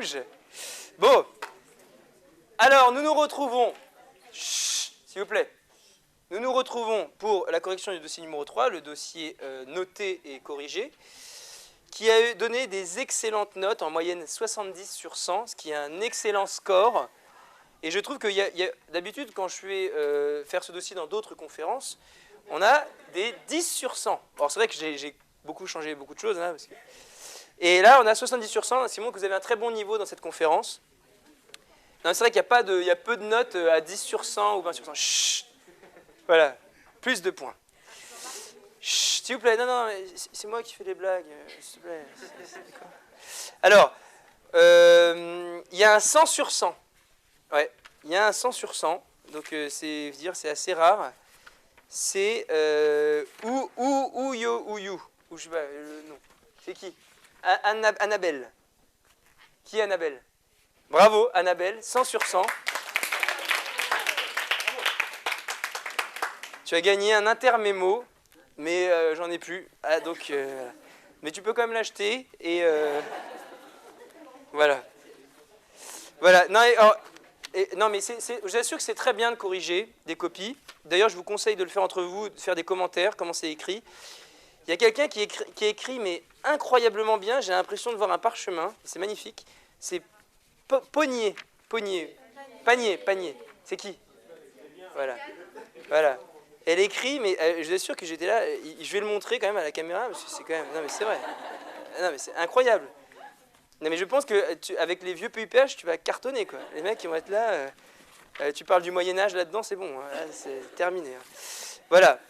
bouge. Bon. Alors, nous nous retrouvons. Chut, s'il vous plaît. Nous nous retrouvons pour la correction du dossier numéro 3, le dossier noté et corrigé, qui a donné des excellentes notes, en moyenne 70 sur 100, ce qui est un excellent score. Et je trouve que d'habitude, quand je vais faire ce dossier dans d'autres conférences, on a des 10 sur 100. Alors, c'est vrai que j'ai beaucoup changé beaucoup de choses. Hein, parce que... Et là, on a 70 sur 100. C'est bon que vous avez un très bon niveau dans cette conférence. C'est vrai qu'il y a peu de notes à 10 sur 100 ou 20 sur 100. Chut. Voilà, plus de points. Chut, s'il vous plaît, non, c'est moi qui fais les blagues, s'il vous plaît. Alors, il y a un 100 sur 100. Ouais, il y a un 100 sur 100, donc c'est assez rare. C'est ou je sais pas, non. C'est qui? Annabelle. Qui est Annabelle? Bravo, Annabelle, 100 sur 100. Tu as gagné un intermémo, mais j'en ai plus. Ah, donc, voilà. Mais tu peux quand même l'acheter et voilà. Voilà. Non, mais je vous assure que c'est très bien de corriger des copies. D'ailleurs, je vous conseille de le faire entre vous, de faire des commentaires, comment c'est écrit. Il y a quelqu'un qui écrit, mais incroyablement bien. J'ai l'impression de voir un parchemin. C'est magnifique. C'est Panier. C'est qui? Voilà. Elle écrit, mais je vous assure que j'étais là. Je vais le montrer quand même à la caméra, parce que c'est quand même... Non, mais c'est vrai. Non, mais c'est incroyable. Non, mais je pense qu'avec les vieux PUPH, tu vas cartonner, quoi. Les mecs, ils vont être là. Tu parles du Moyen-Âge là-dedans, c'est bon. Hein, là, c'est terminé. Hein. Voilà.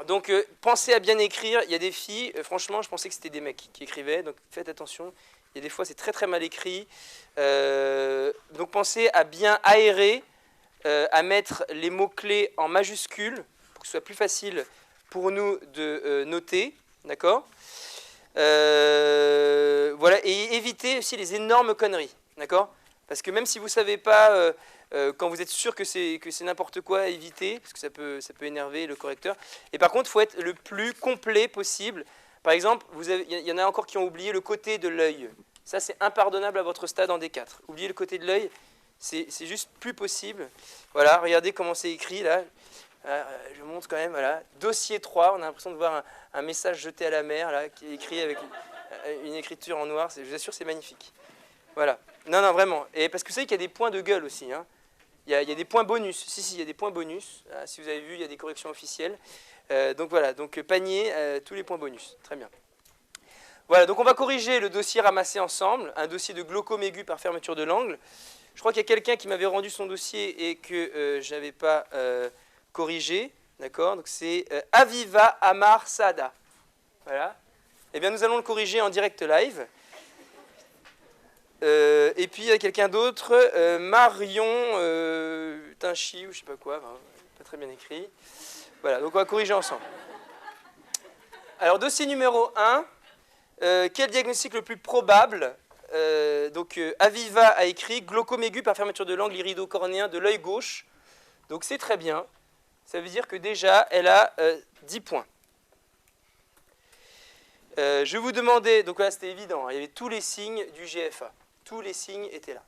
Donc, pensez à bien écrire. Il y a des filles, franchement, je pensais que c'était des mecs qui écrivaient, donc faites attention. Il y a des fois, c'est très, très mal écrit. Donc, pensez à bien aérer, à mettre les mots-clés en majuscules, pour que ce soit plus facile pour nous de noter. D'accord ? Voilà, et évitez aussi les énormes conneries, d'accord? Parce que même si vous ne savez pas, quand vous êtes sûr que c'est n'importe quoi, évitez, parce que ça peut énerver le correcteur. Et par contre, il faut être le plus complet possible. Par exemple, il y en a encore qui ont oublié le côté de l'œil. Ça, c'est impardonnable à votre stade en D4. Oublier le côté de l'œil, c'est juste plus possible. Voilà, regardez comment c'est écrit, là. Je montre quand même, voilà. Dossier 3, on a l'impression de voir un message jeté à la mer, là, qui est écrit avec une écriture en noir. Je vous assure, c'est magnifique. Voilà. Non, vraiment. Et parce que vous savez qu'il y a des points de gueule aussi. Hein. Il y a des points bonus. Si, il y a des points bonus. Ah, si vous avez vu, il y a des corrections officielles. Donc voilà, donc panier, tous les points bonus. Très bien. Voilà, donc on va corriger le dossier ramassé ensemble, un dossier de glaucome aigu par fermeture de l'angle. Je crois qu'il y a quelqu'un qui m'avait rendu son dossier et que je n'avais pas... corrigé, d'accord? Donc c'est Aviva Amar Saada. Voilà. Eh bien, nous allons le corriger en direct live. Et puis, il y a quelqu'un d'autre, Marion Tinchi, ou je sais pas quoi, pas très bien écrit. Voilà, donc on va corriger ensemble. Alors, dossier numéro 1, quel diagnostic le plus probable? Donc, Aviva a écrit glaucome aigu par fermeture de l'angle irido-cornéen de l'œil gauche. Donc, c'est très bien. Ça veut dire que déjà, elle a 10 points. Je vous demandais, donc là c'était évident, il y avait tous les signes du GFA. Tous les signes étaient là.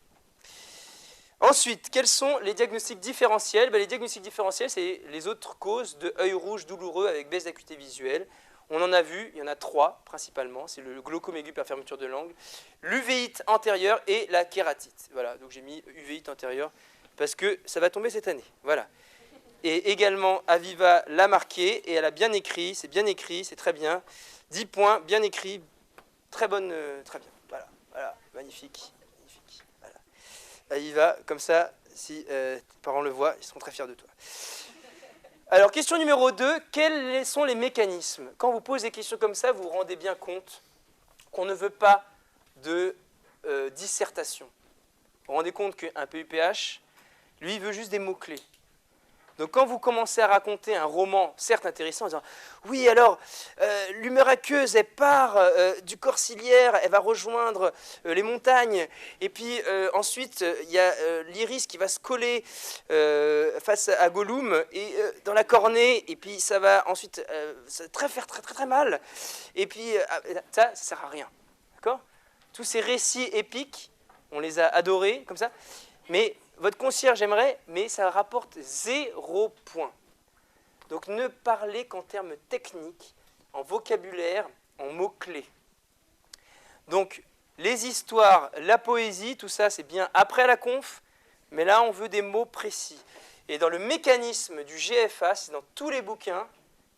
Ensuite, quels sont les diagnostics différentiels? Les diagnostics différentiels, c'est les autres causes de œil rouge douloureux avec baisse d'acuité visuelle. On en a vu, il y en a 3 principalement. C'est le glaucome aigu par fermeture de l'angle, l'uvéite antérieure et la kératite. Voilà, donc j'ai mis uvéite antérieure parce que ça va tomber cette année. Voilà. Et également, Aviva l'a marqué et elle a bien écrit, c'est très bien. 10 points, bien écrit, très bien. Voilà, magnifique. Voilà. Aviva, comme ça, si tes parents le voient, ils seront très fiers de toi. Alors, question numéro 2, quels sont les mécanismes? Quand vous posez des questions comme ça, vous vous rendez bien compte qu'on ne veut pas de dissertation. Vous vous rendez compte qu'un PUPH, lui, il veut juste des mots-clés. Donc quand vous commencez à raconter un roman, certes intéressant, en disant « Oui, alors, l'humeur aqueuse, elle part du corps ciliaire, elle va rejoindre les montagnes, et puis ensuite, il y a l'iris qui va se coller face à Gollum, et dans la cornée, et puis ça va ensuite faire très mal, et puis ça ne sert à rien. » D'accord ? Tous ces récits épiques, on les a adorés, comme ça. Mais votre concierge aimerait, mais ça rapporte 0 point. Donc ne parlez qu'en termes techniques, en vocabulaire, en mots-clés. Donc les histoires, la poésie, tout ça c'est bien après la conf, mais là on veut des mots précis. Et dans le mécanisme du GFA, c'est dans tous les bouquins,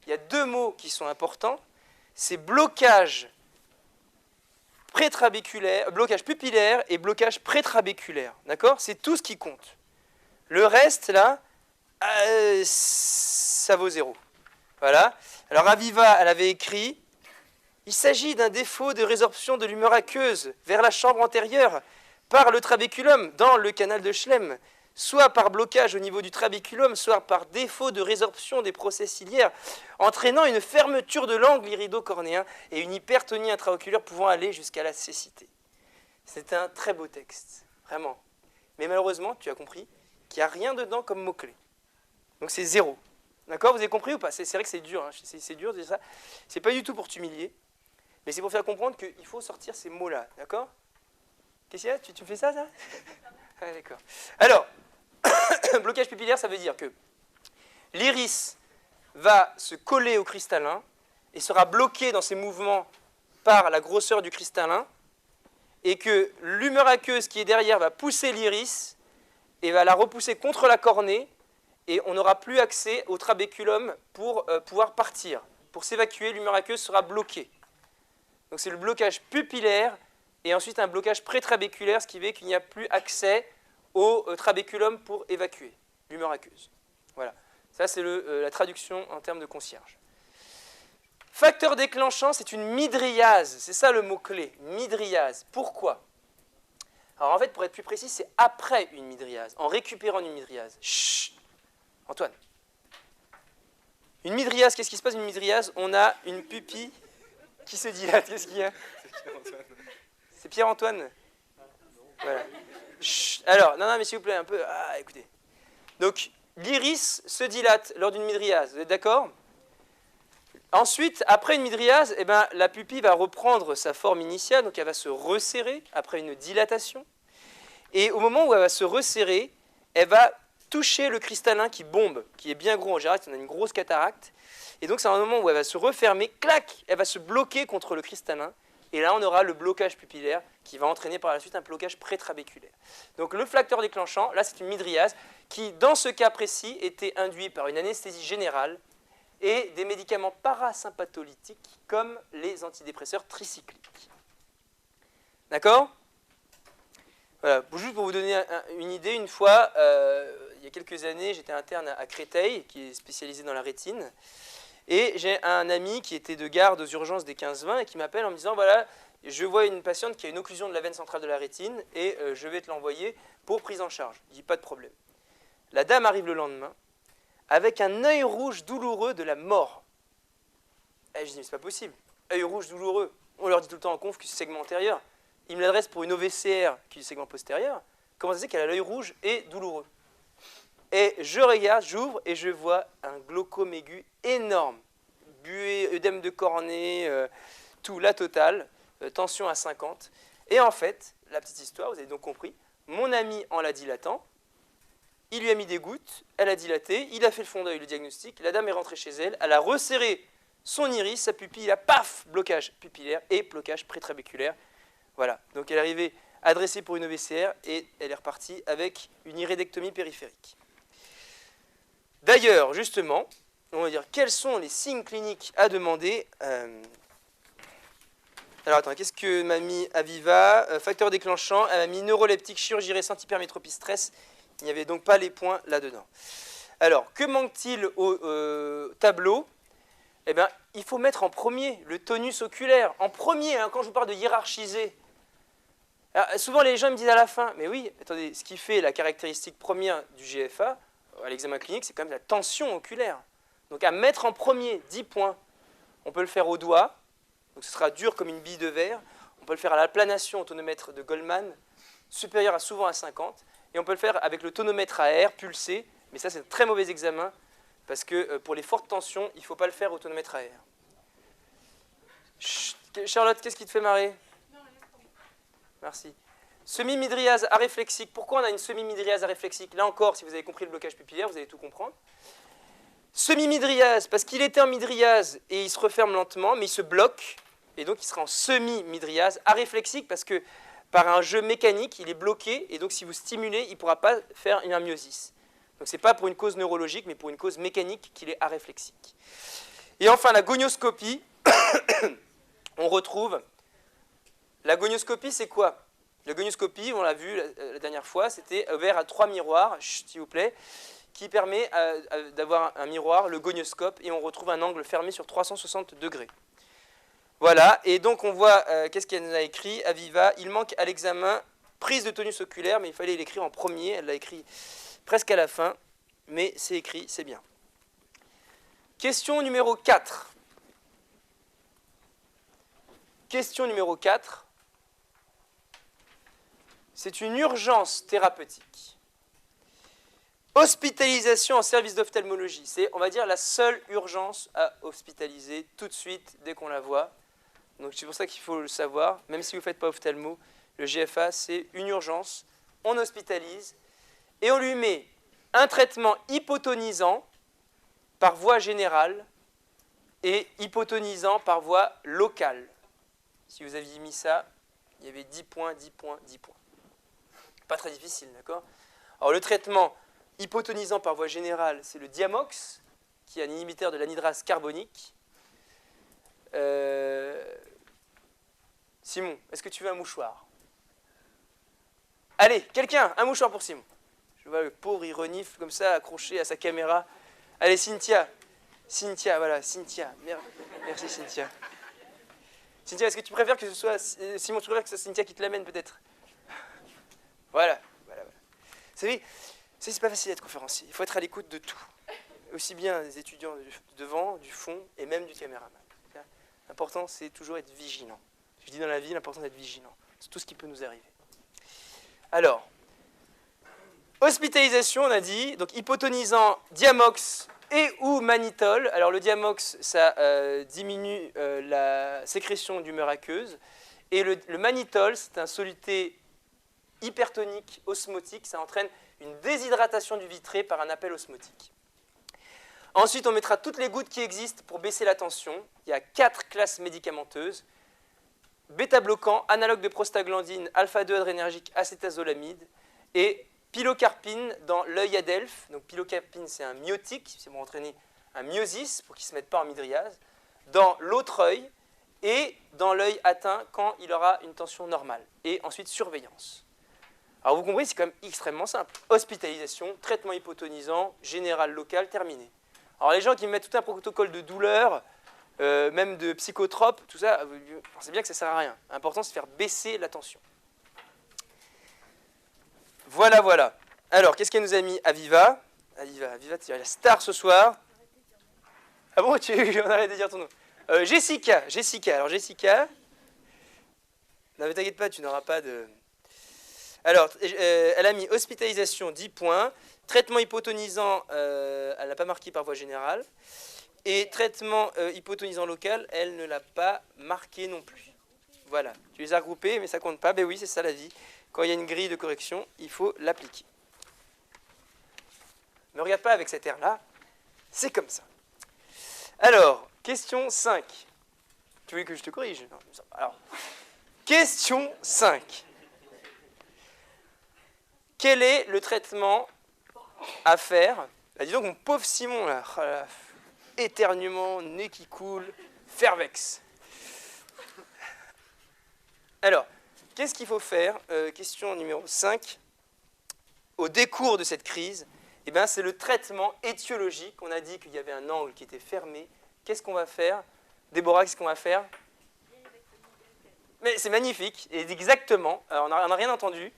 il y a 2 mots qui sont importants, c'est blocage blocage pupillaire et blocage prétrabéculaire. D'accord? C'est tout ce qui compte. Le reste, là, ça vaut 0. Voilà. Alors Aviva, elle avait écrit « Il s'agit d'un défaut de résorption de l'humeur aqueuse vers la chambre antérieure par le trabéculum dans le canal de Schlemm, soit par blocage au niveau du trabéculum, soit par défaut de résorption des procès ciliaires, entraînant une fermeture de l'angle irido-cornéen et une hypertonie intraoculaire pouvant aller jusqu'à la cécité. » C'est un très beau texte, vraiment. Mais malheureusement, tu as compris qu'il n'y a rien dedans comme mot-clé. Donc c'est 0. D'accord? Vous avez compris ou pas? C'est vrai que c'est dur, hein. C'est dur de dire ça. C'est pas du tout pour t'humilier, mais c'est pour faire comprendre qu'il faut sortir ces mots-là. D'accord? Qu'est-ce qu'il y a? Tu me fais ça? Ah, d'accord. Alors, blocage pupillaire, ça veut dire que l'iris va se coller au cristallin et sera bloqué dans ses mouvements par la grosseur du cristallin, et que l'humeur aqueuse qui est derrière va pousser l'iris et va la repousser contre la cornée, et on n'aura plus accès au trabéculum pour pouvoir partir. Pour s'évacuer, l'humeur aqueuse sera bloquée. Donc c'est le blocage pupillaire et ensuite un blocage prétrabéculaire, ce qui fait qu'il n'y a plus accès au trabéculum pour évacuer l'humeur aqueuse. Voilà, ça c'est la traduction en termes de concierge. Facteur déclenchant, c'est une mydriase, c'est ça le mot-clé, mydriase. Pourquoi? Alors en fait, pour être plus précis, c'est après une mydriase, en récupérant une mydriase. Chut, Antoine. Une mydriase, qu'est-ce qui se passe une mydriase? On a une pupille qui se dilate, qu'est-ce qu'il y a? C'est Pierre-Antoine. Voilà. Chut. Alors, non, mais s'il vous plaît, un peu. Ah, écoutez. Donc, l'iris se dilate lors d'une mydriase, vous êtes d'accord? Ensuite, après une mydriase, eh ben, la pupille va reprendre sa forme initiale, donc elle va se resserrer après une dilatation. Et au moment où elle va se resserrer, elle va toucher le cristallin qui bombe, qui est bien gros en général, on a une grosse cataracte. Et donc, c'est un moment où elle va se refermer, clac, elle va se bloquer contre le cristallin. Et là, on aura le blocage pupillaire qui va entraîner par la suite un blocage prétrabéculaire. Donc le facteur déclenchant, là c'est une mydriase qui, dans ce cas précis, était induit par une anesthésie générale et des médicaments parasympatholytiques comme les antidépresseurs tricycliques. D'accord? Voilà, juste pour vous donner une idée, une fois, il y a quelques années, j'étais interne à Créteil, qui est spécialisé dans la rétine. Et j'ai un ami qui était de garde aux urgences des 15-20 et qui m'appelle en me disant, voilà, je vois une patiente qui a une occlusion de la veine centrale de la rétine et je vais te l'envoyer pour prise en charge. Je dis, pas de problème. La dame arrive le lendemain avec un œil rouge douloureux de la mort. Et je dis, mais c'est pas possible. Œil rouge douloureux. On leur dit tout le temps en conf que c'est segment antérieur. Il me l'adresse pour une OVCR qui est segment postérieur. Comment ça se fait qu'elle a l'œil rouge et douloureux? Et je regarde, j'ouvre et je vois un glaucome aigu énorme. Buée, œdème de cornée, tout, la totale, tension à 50. Et en fait, la petite histoire, vous avez donc compris, mon ami en la dilatant, il lui a mis des gouttes, elle a dilaté, il a fait le fond d'œil, le diagnostic, la dame est rentrée chez elle, elle a resserré son iris, sa pupille, a paf, blocage pupillaire et blocage prétrabéculaire. Voilà, donc elle est arrivée adressée pour une OVCR et elle est repartie avec une iridectomie périphérique. D'ailleurs, justement, on va dire quels sont les signes cliniques à demander. Alors attends, qu'est-ce que m'a mis Aviva? Facteur déclenchant, elle m'a mis neuroleptique, chirurgie récente, hypermétropie, stress. Il n'y avait donc pas les points là-dedans. Alors, que manque-t-il au tableau? Eh bien, il faut mettre en premier le tonus oculaire. En premier, hein, quand je vous parle de hiérarchiser. Alors, souvent, les gens me disent à la fin, mais oui, attendez, ce qui fait la caractéristique première du GFA, à l'examen clinique, c'est quand même la tension oculaire. Donc à mettre en premier 10 points, on peut le faire au doigt, donc ce sera dur comme une bille de verre. On peut le faire à la planation au tonomètre de Goldman, supérieur souvent à 50. Et on peut le faire avec le tonomètre à air pulsé, mais ça c'est un très mauvais examen, parce que pour les fortes tensions, il ne faut pas le faire au tonomètre à air. Chut, Charlotte, qu'est-ce qui te fait marrer? Merci. Semi-midriase aréflexique. Pourquoi on a une semi-midriase aréflexique? Là encore, si vous avez compris le blocage pupillaire, vous allez tout comprendre. Semi-midriase, parce qu'il était en midriase et il se referme lentement, mais il se bloque, et donc il sera en semi-midriase aréflexique, parce que par un jeu mécanique, il est bloqué, et donc si vous stimulez, il ne pourra pas faire une amyosis. Donc ce n'est pas pour une cause neurologique, mais pour une cause mécanique qu'il est aréflexique. Et enfin, la gonioscopie, on retrouve... La gonioscopie, c'est quoi? La gonioscopie, on l'a vu la dernière fois, c'était ouvert à 3 miroirs, s'il vous plaît, qui permet d'avoir un miroir, le gonioscope, et on retrouve un angle fermé sur 360 degrés. Voilà, et donc on voit, qu'est-ce qu'elle nous a écrit, Aviva, il manque à l'examen prise de tonus oculaire, mais il fallait l'écrire en premier, elle l'a écrit presque à la fin, mais c'est écrit, c'est bien. Question numéro 4. Question numéro 4. C'est une urgence thérapeutique. Hospitalisation en service d'ophtalmologie. C'est, on va dire, la seule urgence à hospitaliser tout de suite dès qu'on la voit. Donc c'est pour ça qu'il faut le savoir. Même si vous ne faites pas ophtalmo, le GFA, c'est une urgence. On hospitalise et on lui met un traitement hypotonisant par voie générale et hypotonisant par voie locale. Si vous aviez mis ça, il y avait 10 points, 10 points, 10 points. Pas très difficile, d'accord? Alors le traitement hypotonisant par voie générale, c'est le Diamox, qui est un inhibiteur de l'anhydrase carbonique. Simon, est-ce que tu veux un mouchoir? Allez, quelqu'un, un mouchoir pour Simon. Je vois le pauvre, il renifle comme ça, accroché à sa caméra. Allez, Cynthia. Cynthia, voilà, Cynthia. Merci, Cynthia. Cynthia, est-ce que tu préfères que ce soit... Simon, tu préfères que ce soit Cynthia qui te l'amène, peut-être? Voilà. Vous savez, c'est pas facile d'être conférencier. Il faut être à l'écoute de tout. Aussi bien des étudiants du devant, du fond, et même du caméraman. L'important, c'est toujours être vigilant. Je dis dans la vie, l'important, c'est d'être vigilant. C'est tout ce qui peut nous arriver. Alors, hospitalisation, on a dit, donc hypotonisant Diamox et ou mannitol. Alors le Diamox, ça diminue la sécrétion d'humeur aqueuse. Et le mannitol, c'est un soluté hypertonique osmotique. Ça entraîne une déshydratation du vitré par un appel osmotique. Ensuite, on mettra toutes les gouttes qui existent pour baisser la tension. Il y a 4 classes médicamenteuses. Bêta-bloquant, analogue de prostaglandine, alpha-2 adrénergique, acétazolamide et pilocarpine dans l'œil adelphe. Donc pilocarpine, c'est un myotique, c'est pour entraîner un myosis, pour qu'il ne se mette pas en midriase, dans l'autre œil et dans l'œil atteint quand il aura une tension normale. Et ensuite, surveillance. Alors vous comprenez, c'est quand même extrêmement simple. Hospitalisation, traitement hypotonisant, général local, terminé. Alors les gens qui mettent tout un protocole de douleur, même de psychotropes, tout ça, vous pensez bien que ça ne sert à rien. L'important, c'est de faire baisser la tension. Voilà. Alors, qu'est-ce qu'elle nous a mis? Aviva, tu es la star ce soir. Ah bon, on arrête de dire ton nom. Jessica. Alors, Jessica. Non, mais t'inquiète pas, tu n'auras pas de... Alors, elle a mis hospitalisation, 10 points. Traitement hypotonisant, elle n'a pas marqué par voie générale. Et traitement hypotonisant local, elle ne l'a pas marqué non plus. Voilà, tu les as regroupés, mais ça ne compte pas. Ben oui, c'est ça la vie. Quand il y a une grille de correction, il faut l'appliquer. Ne regarde pas avec cet air-là, c'est comme ça. Alors, question 5. Tu veux que je te corrige? Non, alors, question 5. Quel est le traitement à faire? Bah, dis donc, mon pauvre Simon, là, oh là, éternuement, nez qui coule, fervex. Alors, qu'est-ce qu'il faut faire? Question numéro 5. Au décours de cette crise, eh ben, c'est le traitement étiologique. On a dit qu'il y avait un angle qui était fermé. Qu'est-ce qu'on va faire? Déborah, qu'est-ce qu'on va faire? Mais c'est magnifique, et exactement, alors on n'a rien entendu,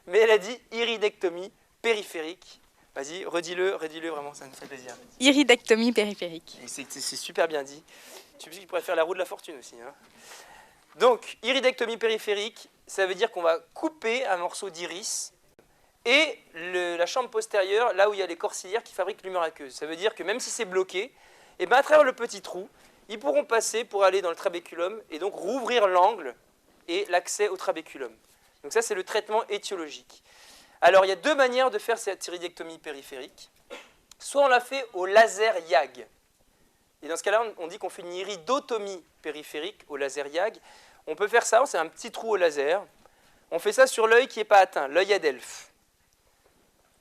mais elle a dit iridectomie périphérique. Vas-y, redis-le vraiment, ça nous fait plaisir. Iridectomie périphérique. C'est super bien dit. Tu me dis qu'il pourrait faire la roue de la fortune aussi. Hein. Donc, iridectomie périphérique, ça veut dire qu'on va couper un morceau d'iris et la chambre postérieure, là où il y a les corps ciliaires qui fabriquent l'humeur aqueuse. Ça veut dire que même si c'est bloqué, et ben à travers le petit trou, ils pourront passer pour aller dans le trabéculum et donc rouvrir l'angle et l'accès au trabéculum. Donc ça, c'est le traitement étiologique. Alors, il y a deux manières de faire cette iridectomie périphérique. Soit on la fait au laser YAG. Et dans ce cas-là, on dit qu'on fait une iridotomie périphérique au laser YAG. On peut faire ça, c'est un petit trou au laser. On fait ça sur l'œil qui n'est pas atteint, l'œil Adelph.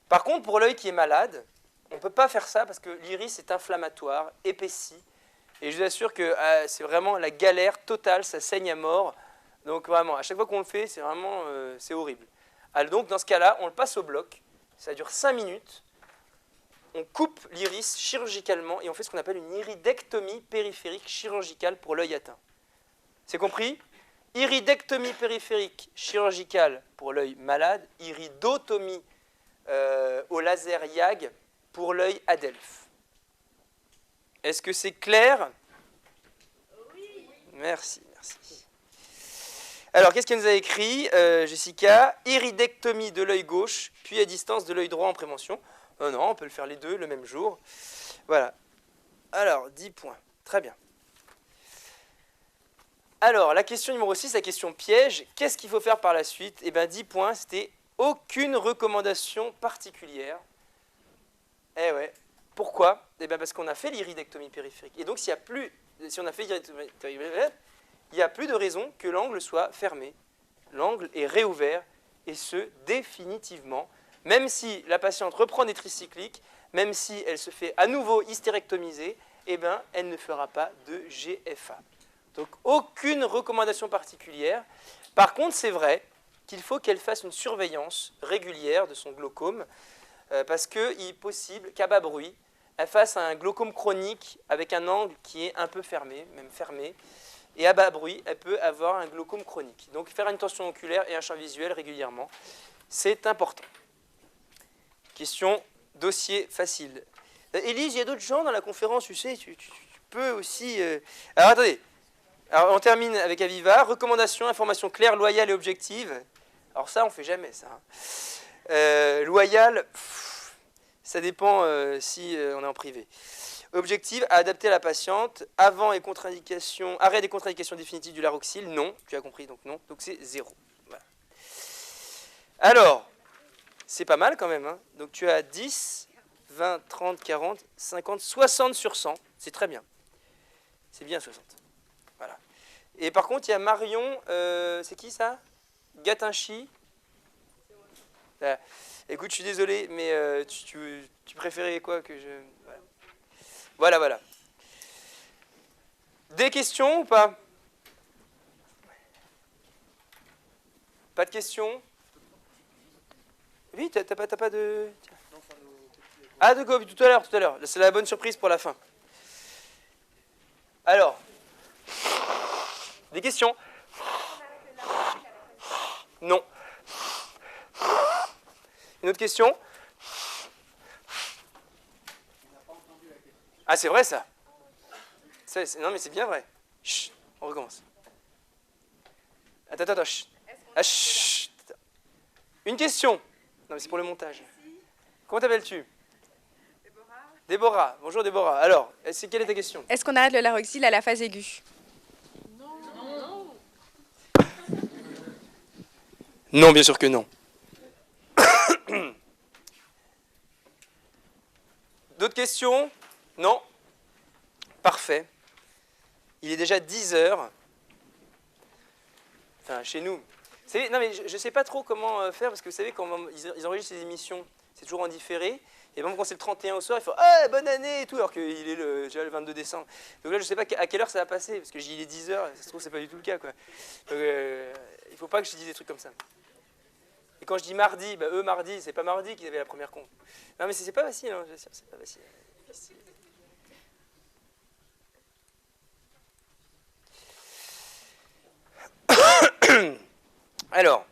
Par contre, pour l'œil qui est malade, on ne peut pas faire ça parce que l'iris est inflammatoire, épaissi. Et je vous assure que c'est vraiment la galère totale, ça saigne à mort. Donc vraiment, à chaque fois qu'on le fait, c'est vraiment c'est horrible. Alors, donc dans ce cas-là, on le passe au bloc. Ça dure 5 minutes. On coupe l'iris chirurgicalement et on fait ce qu'on appelle une iridectomie périphérique chirurgicale pour l'œil atteint. C'est compris? Iridectomie périphérique chirurgicale pour l'œil malade, iridotomie au laser YAG pour l'œil Adelph. Est-ce que c'est clair? Oui. Merci, merci. Alors, qu'est-ce qu'elle nous a écrit, Jessica? Iridectomie de l'œil gauche, puis à distance de l'œil droit en prévention. Non, on peut le faire les deux le même jour. Voilà. Alors, 10 points. Très bien. Alors, la question numéro 6, la question piège. Qu'est-ce qu'il faut faire par la suite? Eh bien, 10 points, c'était aucune recommandation particulière. Eh ouais. Pourquoi? Eh bien, parce qu'on a fait l'iridectomie périphérique. Et donc, si on a fait l'iridectomie périphérique, il n'y a plus de raison que l'angle soit fermé. L'angle est réouvert, et ce, définitivement. Même si la patiente reprend des tricycliques, même si elle se fait à nouveau hystérectomiser, eh bien, elle ne fera pas de GFA. Donc, aucune recommandation particulière. Par contre, c'est vrai qu'il faut qu'elle fasse une surveillance régulière de son glaucome, parce qu'il est possible qu'à bas bruit, elle fasse un glaucome chronique avec un angle qui est un peu fermé, même fermé, et à bas bruit, elle peut avoir un glaucome chronique. Donc, faire une tension oculaire et un champ visuel régulièrement, c'est important. Question dossier facile. Élise, il y a d'autres gens dans la conférence, tu sais, tu peux aussi... Alors, attendez. Alors, on termine avec Aviva. Recommandation, information claire, loyale et objective. Alors ça, on ne fait jamais, ça. Loyale, ça dépend si on est en privé. Objective, à adapter à la patiente. Avant et contre-indication, arrêt des contre-indications définitives du Laroxyl, non. Tu as compris, donc non. Donc c'est 0. Voilà. Alors, c'est pas mal quand même. Hein. Donc tu as 10, 20, 30, 40, 50, 60 sur 100. C'est très bien. C'est bien 60. Voilà. Et par contre, il y a Marion, c'est qui ça? Gatinchi. Écoute, je suis désolé, mais tu préférais quoi que je... Voilà, voilà. Des questions ou pas? Pas de questions? Oui, t'as pas de... Ah, de quoi? Tout à l'heure. C'est la bonne surprise pour la fin. Alors, des questions? Non. Une autre question? Ah, c'est vrai ça? Non, mais c'est bien vrai. Chut, on recommence. Attends, chut. Ah, chut. Une question? Non, mais c'est pour le montage. Comment t'appelles-tu? Déborah. Bonjour Déborah. Alors, quelle est ta question? Est-ce qu'on arrête le Laroxyl à la phase aiguë? Non, bien sûr que non. D'autres questions? Non? Parfait. Il est déjà 10 heures. Enfin, chez nous. Non, mais je ne sais pas trop comment faire, parce que vous savez, quand ils enregistrent ces émissions, c'est toujours en différé. Et même quand c'est le 31 au soir, il faut « Ah, bonne année !» et tout, alors qu'il est déjà le 22 décembre. Donc là, je ne sais pas à quelle heure ça va passer, parce que il est 10 heures, ça se trouve, ce n'est pas du tout le cas, quoi. Donc, il ne faut pas que je dise des trucs comme ça. Et quand je dis mardi, eux, mardi, c'est pas mardi qu'ils avaient la première con. Non, mais c'est pas facile, hein, c'est pas facile. Alors,